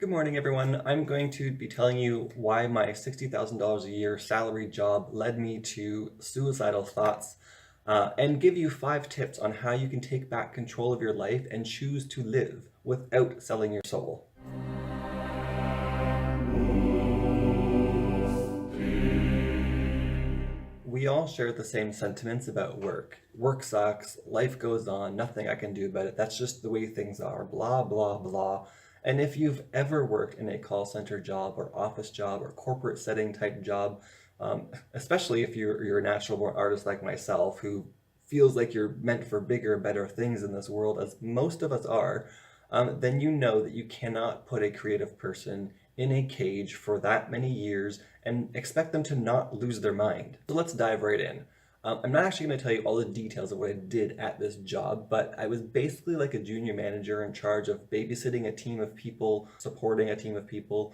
Good morning, everyone. I'm going to be telling you why my $60,000 a year salary job led me to suicidal thoughts, and give you 5 tips on how you can take back control of your life and choose to live without selling your soul. We all share the same sentiments about work. Work sucks, life goes on, nothing I can do about it. That's just the way things are, blah, blah, blah. And if you've ever worked in a call center job or office job or corporate setting type job, especially if you're a natural born artist like myself who feels like you're meant for bigger, better things in this world, as most of us are, then you know that you cannot put a creative person in a cage for that many years and expect them to not lose their mind. So let's dive right in. I'm not actually going to tell you all the details of what I did at this job, but I was basically like a junior manager in charge of babysitting a team of people, supporting a team of people,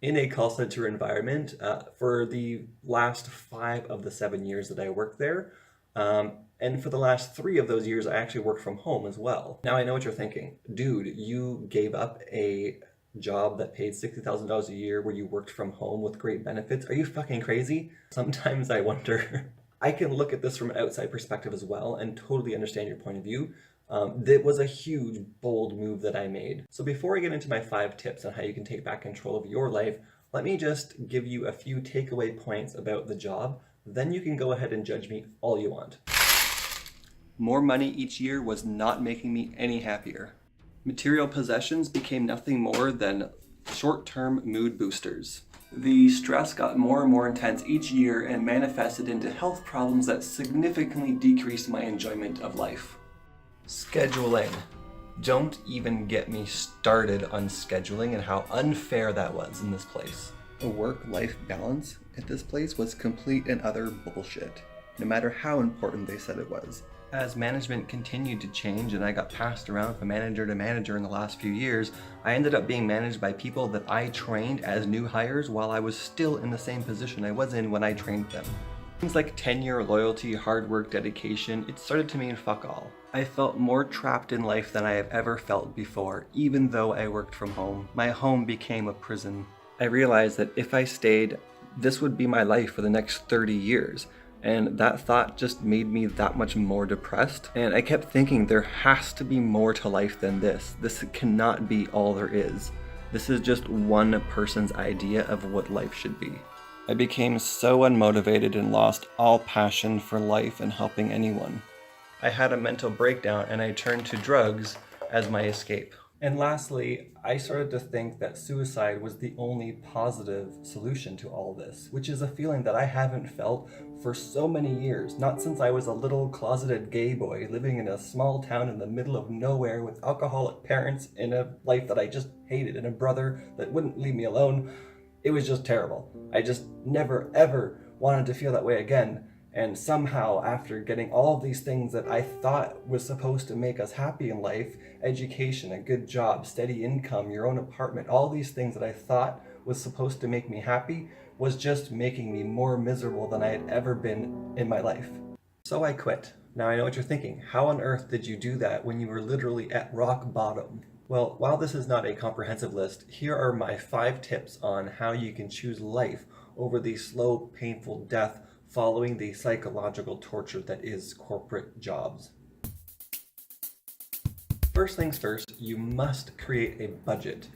in a call center environment for the last 5 of the 7 years that I worked there. And for the last 3 of those years, I actually worked from home as well. Now I know what you're thinking. Dude, you gave up a job that paid $60,000 a year where you worked from home with great benefits. Are you fucking crazy? Sometimes I wonder. I can look at this from an outside perspective as well and totally understand your point of view. That was a huge, bold move that I made. So before I get into my 5 tips on how you can take back control of your life, let me just give you a few takeaway points about the job. Then you can go ahead and judge me all you want. More money each year was not making me any happier. Material possessions became nothing more than short-term mood boosters. The stress got more and more intense each year and manifested into health problems that significantly decreased my enjoyment of life. Scheduling. Don't even get me started on scheduling and how unfair that was in this place. The work-life balance at this place was complete and utter bullshit, no matter how important they said it was. As management continued to change and I got passed around from manager to manager in the last few years, I ended up being managed by people that I trained as new hires while I was still in the same position I was in when I trained them. Things like tenure, loyalty, hard work, dedication, it started to mean fuck all. I felt more trapped in life than I have ever felt before, even though I worked from home. My home became a prison. I realized that if I stayed, this would be my life for the next 30 years. And that thought just made me that much more depressed. And I kept thinking there has to be more to life than this. This cannot be all there is. This is just one person's idea of what life should be. I became so unmotivated and lost all passion for life and helping anyone. I had a mental breakdown and I turned to drugs as my escape. And lastly, I started to think that suicide was the only positive solution to all this, which is a feeling that I haven't felt for so many years, not since I was a little closeted gay boy living in a small town in the middle of nowhere with alcoholic parents in a life that I just hated and a brother that wouldn't leave me alone. It was just terrible. I just never ever wanted to feel that way again. And somehow, after getting all of these things that I thought was supposed to make us happy in life, education, a good job, steady income, your own apartment, all these things that I thought was supposed to make me happy, was just making me more miserable than I had ever been in my life. So I quit. Now I know what you're thinking. How on earth did you do that when you were literally at rock bottom? Well, while this is not a comprehensive list, here are my 5 tips on how you can choose life over the slow, painful death following the psychological torture that is corporate jobs. First things first, you must create a budget.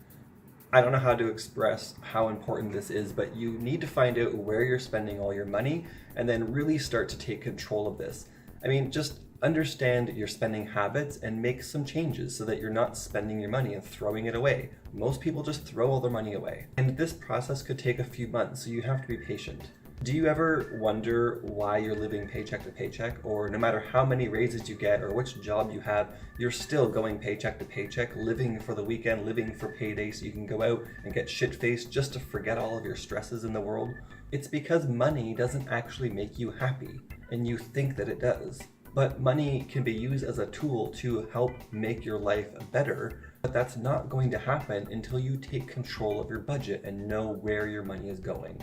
I don't know how to express how important this is, but you need to find out where you're spending all your money and then really start to take control of this. I mean, just understand your spending habits and make some changes so that you're not spending your money and throwing it away. Most people just throw all their money away. And this process could take a few months, so you have to be patient. Do you ever wonder why you're living paycheck to paycheck, or no matter how many raises you get or which job you have, you're still going paycheck to paycheck, living for the weekend, living for payday so you can go out and get shit-faced just to forget all of your stresses in the world? It's because money doesn't actually make you happy, and you think that it does. But money can be used as a tool to help make your life better, but that's not going to happen until you take control of your budget and know where your money is going.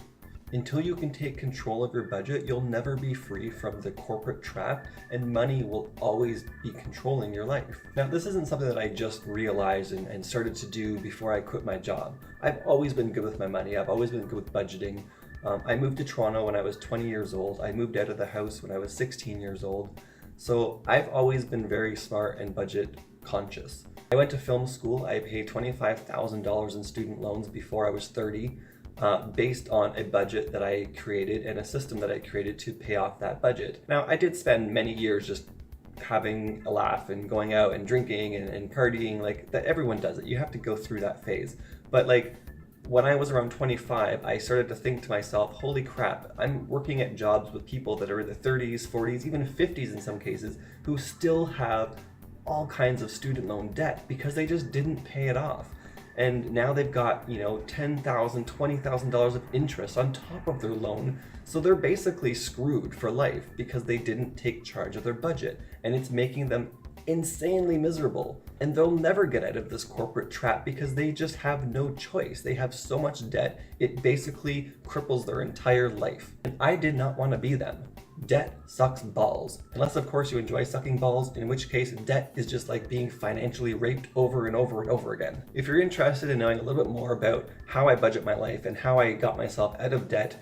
Until you can take control of your budget, you'll never be free from the corporate trap, and money will always be controlling your life. Now, this isn't something that I just realized and started to do before I quit my job. I've always been good with my money. I've always been good with budgeting. I moved to Toronto when I was 20 years old. I moved out of the house when I was 16 years old. So I've always been very smart and budget conscious. I went to film school. I paid $25,000 in student loans before I was 30. Based on a budget that I created and a system that I created to pay off that budget. Now, I did spend many years just having a laugh and going out and drinking and partying, like that. Everyone does it. You have to go through that phase. But like when I was around 25, I started to think to myself, holy crap, I'm working at jobs with people that are in their 30s, 40s, even 50s in some cases, who still have all kinds of student loan debt because they just didn't pay it off. And now they've got, $10,000, $20,000 of interest on top of their loan. So they're basically screwed for life because they didn't take charge of their budget. And it's making them insanely miserable. And they'll never get out of this corporate trap because they just have no choice. They have so much debt, it basically cripples their entire life. And I did not want to be them. Debt sucks balls. Unless, of course, you enjoy sucking balls, in which case debt is just like being financially raped over and over and over again. If you're interested in knowing a little bit more about how I budget my life and how I got myself out of debt,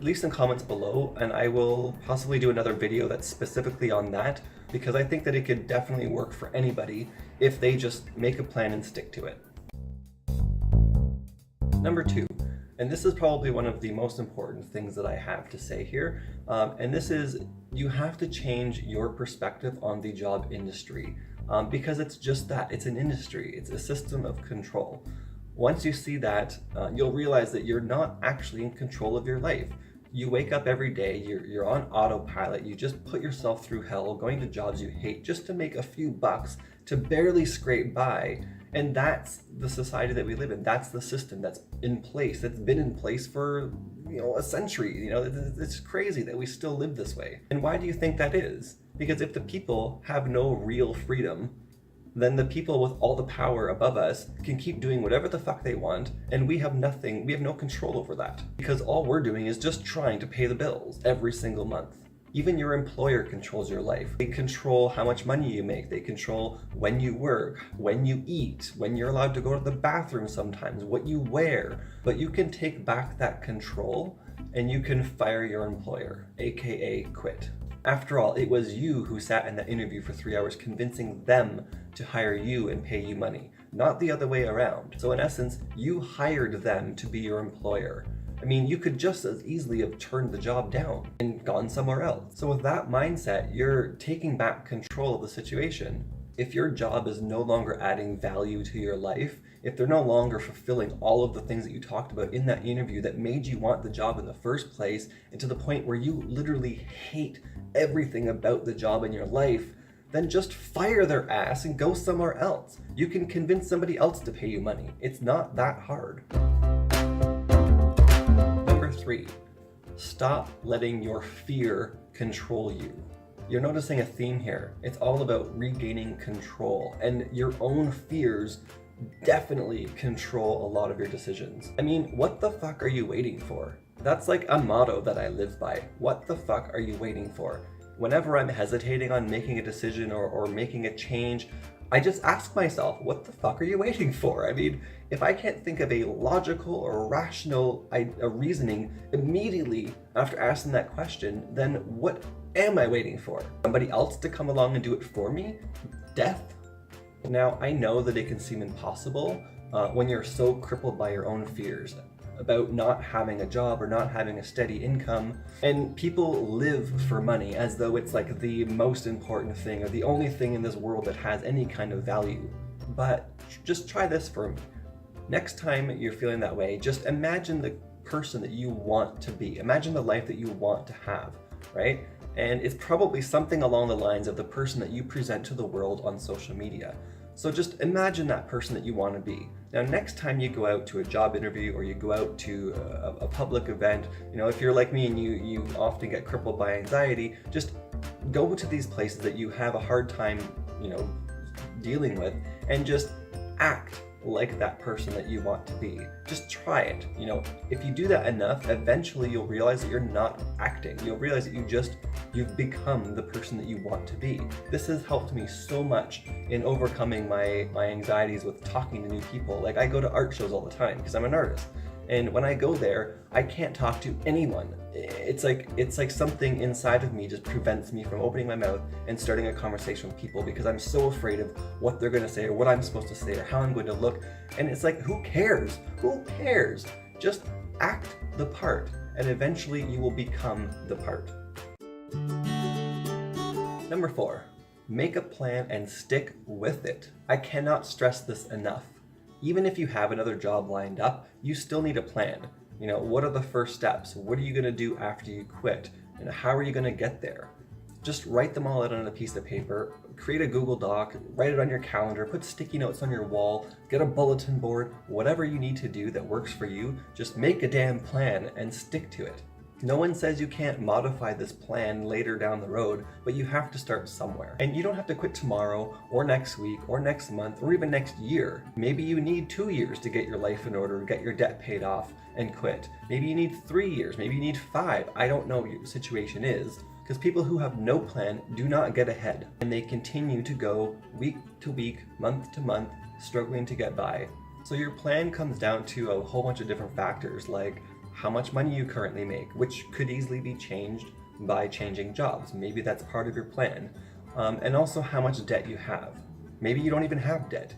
leave some comments below and I will possibly do another video that's specifically on that, because I think that it could definitely work for anybody if they just make a plan and stick to it. Number 2. And this is probably one of the most important things that I have to say here. And this is, you have to change your perspective on the job industry because it's just that. It's an industry. It's a system of control. Once you see that, you'll realize that you're not actually in control of your life. You wake up every day, you're on autopilot, you just put yourself through hell going to jobs you hate just to make a few bucks to barely scrape by. And that's the society that we live in. That's the system that's in place, that's been in place for a century. It's crazy that we still live this way. And why do you think that is? Because if the people have no real freedom, then the people with all the power above us can keep doing whatever the fuck they want, and we have nothing, we have no control over that. Because all we're doing is just trying to pay the bills every single month. Even your employer controls your life. They control how much money you make. They control when you work, when you eat, when you're allowed to go to the bathroom sometimes, what you wear. But you can take back that control and you can fire your employer, aka quit. After all, it was you who sat in that interview for 3 hours convincing them to hire you and pay you money, not the other way around. So in essence, you hired them to be your employer. I mean, you could just as easily have turned the job down and gone somewhere else. So with that mindset, you're taking back control of the situation. If your job is no longer adding value to your life, if they're no longer fulfilling all of the things that you talked about in that interview that made you want the job in the first place, and to the point where you literally hate everything about the job in your life, then just fire their ass and go somewhere else. You can convince somebody else to pay you money. It's not that hard. Number 3, stop letting your fear control you. You're noticing a theme here. It's all about regaining control, and your own fears definitely control a lot of your decisions. I mean, what the fuck are you waiting for? That's like a motto that I live by. What the fuck are you waiting for? Whenever I'm hesitating on making a decision or making a change, I just ask myself, what the fuck are you waiting for? I mean, if I can't think of a logical or rational reasoning immediately after asking that question, then what am I waiting for? Somebody else to come along and do it for me? Death? Now, I know that it can seem impossible when you're so crippled by your own fears about not having a job or not having a steady income, and people live for money as though it's like the most important thing or the only thing in this world that has any kind of value. But just try this for me. Next time you're feeling that way, just imagine the person that you want to be. Imagine the life that you want to have, right? And it's probably something along the lines of the person that you present to the world on social media. So just imagine that person that you want to be. Now, next time you go out to a job interview or you go out to a public event, if you're like me and you often get crippled by anxiety, just go to these places that you have a hard time, dealing with, and just act like that person that you want to be. Just try it. If you do that enough, eventually you'll realize that you're not acting. You'll realize that you've become the person that you want to be. This has helped me so much in overcoming my anxieties with talking to new people. Like, I go to art shows all the time because I'm an artist. And when I go there, I can't talk to anyone. It's like something inside of me just prevents me from opening my mouth and starting a conversation with people because I'm so afraid of what they're going to say or what I'm supposed to say or how I'm going to look. And it's like, who cares? Who cares? Just act the part, and eventually you will become the part. Number 4, make a plan and stick with it. I cannot stress this enough. Even if you have another job lined up, you still need a plan. What are the first steps? What are you going to do after you quit? And how are you going to get there? Just write them all out on a piece of paper, create a Google Doc, write it on your calendar, put sticky notes on your wall, get a bulletin board, whatever you need to do that works for you, just make a damn plan and stick to it. No one says you can't modify this plan later down the road, but you have to start somewhere. And you don't have to quit tomorrow, or next week, or next month, or even next year. Maybe you need 2 years to get your life in order, get your debt paid off, and quit. Maybe you need 3 years, maybe you need 5. I don't know what your situation is. Because people who have no plan do not get ahead, and they continue to go week to week, month to month, struggling to get by. So your plan comes down to a whole bunch of different factors, like how much money you currently make, which could easily be changed by changing jobs. Maybe that's part of your plan. And also how much debt you have. Maybe you don't even have debt.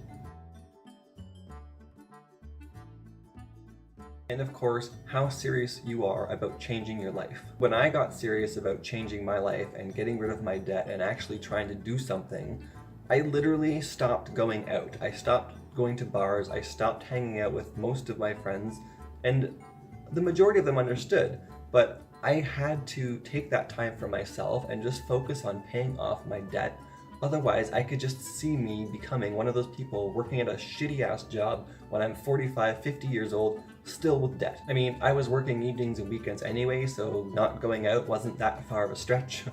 And of course, how serious you are about changing your life. When I got serious about changing my life and getting rid of my debt and actually trying to do something, I literally stopped going out. I stopped going to bars. I stopped hanging out with most of my friends. And the majority of them understood, but I had to take that time for myself and just focus on paying off my debt. Otherwise, I could just see me becoming one of those people working at a shitty ass job when I'm 45, 50 years old, still with debt. I mean, I was working evenings and weekends anyway, so not going out wasn't that far of a stretch.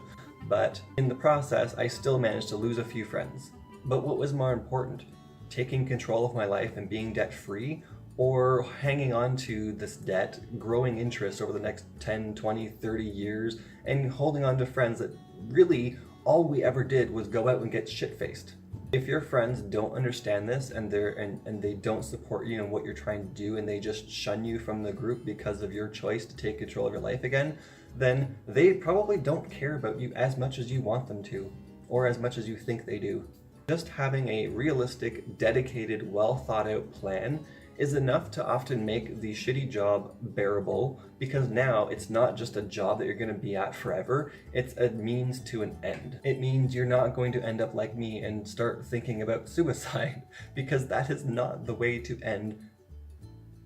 But in the process, I still managed to lose a few friends. But what was more important? Taking control of my life and being debt-free, or hanging on to this debt, growing interest over the next 10, 20, 30 years, and holding on to friends that really all we ever did was go out and get shit-faced. If your friends don't understand this and they don't support you in what you're trying to do, and they just shun you from the group because of your choice to take control of your life again, then they probably don't care about you as much as you want them to, or as much as you think they do. Just having a realistic, dedicated, well thought out plan is enough to often make the shitty job bearable, because now it's not just a job that you're going to be at forever, it's a means to an end. It means you're not going to end up like me and start thinking about suicide, because that is not the way to end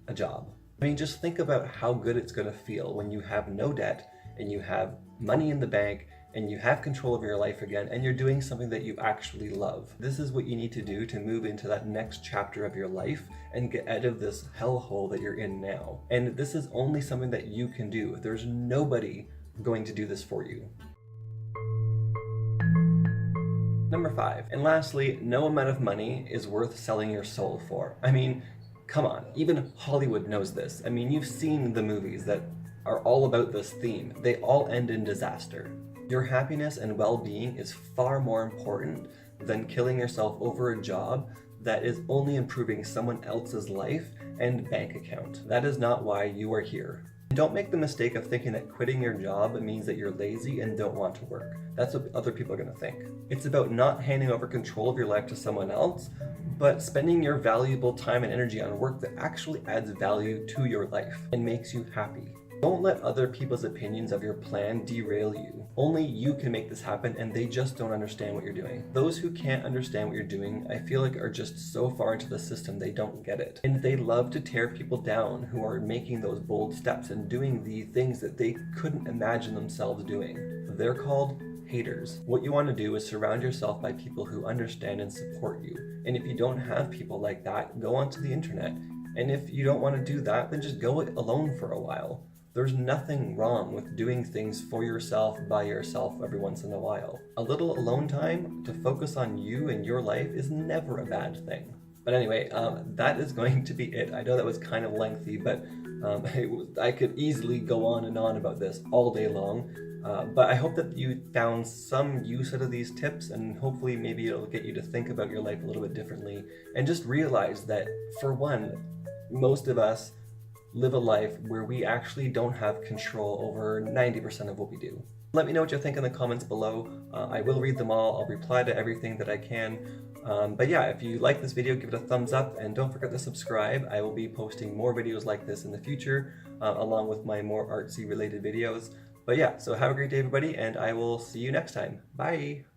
a job. I mean, just think about how good it's going to feel when you have no debt and you have money in the bank and you have control of your life again, and you're doing something that you actually love. This is what you need to do to move into that next chapter of your life and get out of this hellhole that you're in now. And this is only something that you can do. There's nobody going to do this for you. Number 5, and lastly, no amount of money is worth selling your soul for. I mean, come on, even Hollywood knows this. I mean, you've seen the movies that are all about this theme. They all end in disaster. Your happiness and well-being is far more important than killing yourself over a job that is only improving someone else's life and bank account. That is not why you are here. Don't make the mistake of thinking that quitting your job means that you're lazy and don't want to work. That's what other people are going to think. It's about not handing over control of your life to someone else, but spending your valuable time and energy on work that actually adds value to your life and makes you happy. Don't let other people's opinions of your plan derail you. Only you can make this happen, and they just don't understand what you're doing. Those who can't understand what you're doing, I feel like, are just so far into the system they don't get it. And they love to tear people down who are making those bold steps and doing the things that they couldn't imagine themselves doing. They're called haters. What you want to do is surround yourself by people who understand and support you. And if you don't have people like that, go onto the internet. And if you don't want to do that, then just go it alone for a while. There's nothing wrong with doing things for yourself, by yourself, every once in a while. A little alone time to focus on you and your life is never a bad thing. But anyway, that is going to be it. I know that was kind of lengthy, but I could easily go on and on about this all day long. But I hope that you found some use out of these tips, and hopefully maybe it'll get you to think about your life a little bit differently and just realize that, for one, most of us live a life where we actually don't have control over 90% of what we do. Let me know what you think in the comments below. I will read them all. I'll reply to everything that I can. But yeah, if you like this video, give it a thumbs up, and don't forget to subscribe. I will be posting more videos like this in the future, along with my more artsy related videos. But yeah, so have a great day, everybody, and I will see you next time. Bye!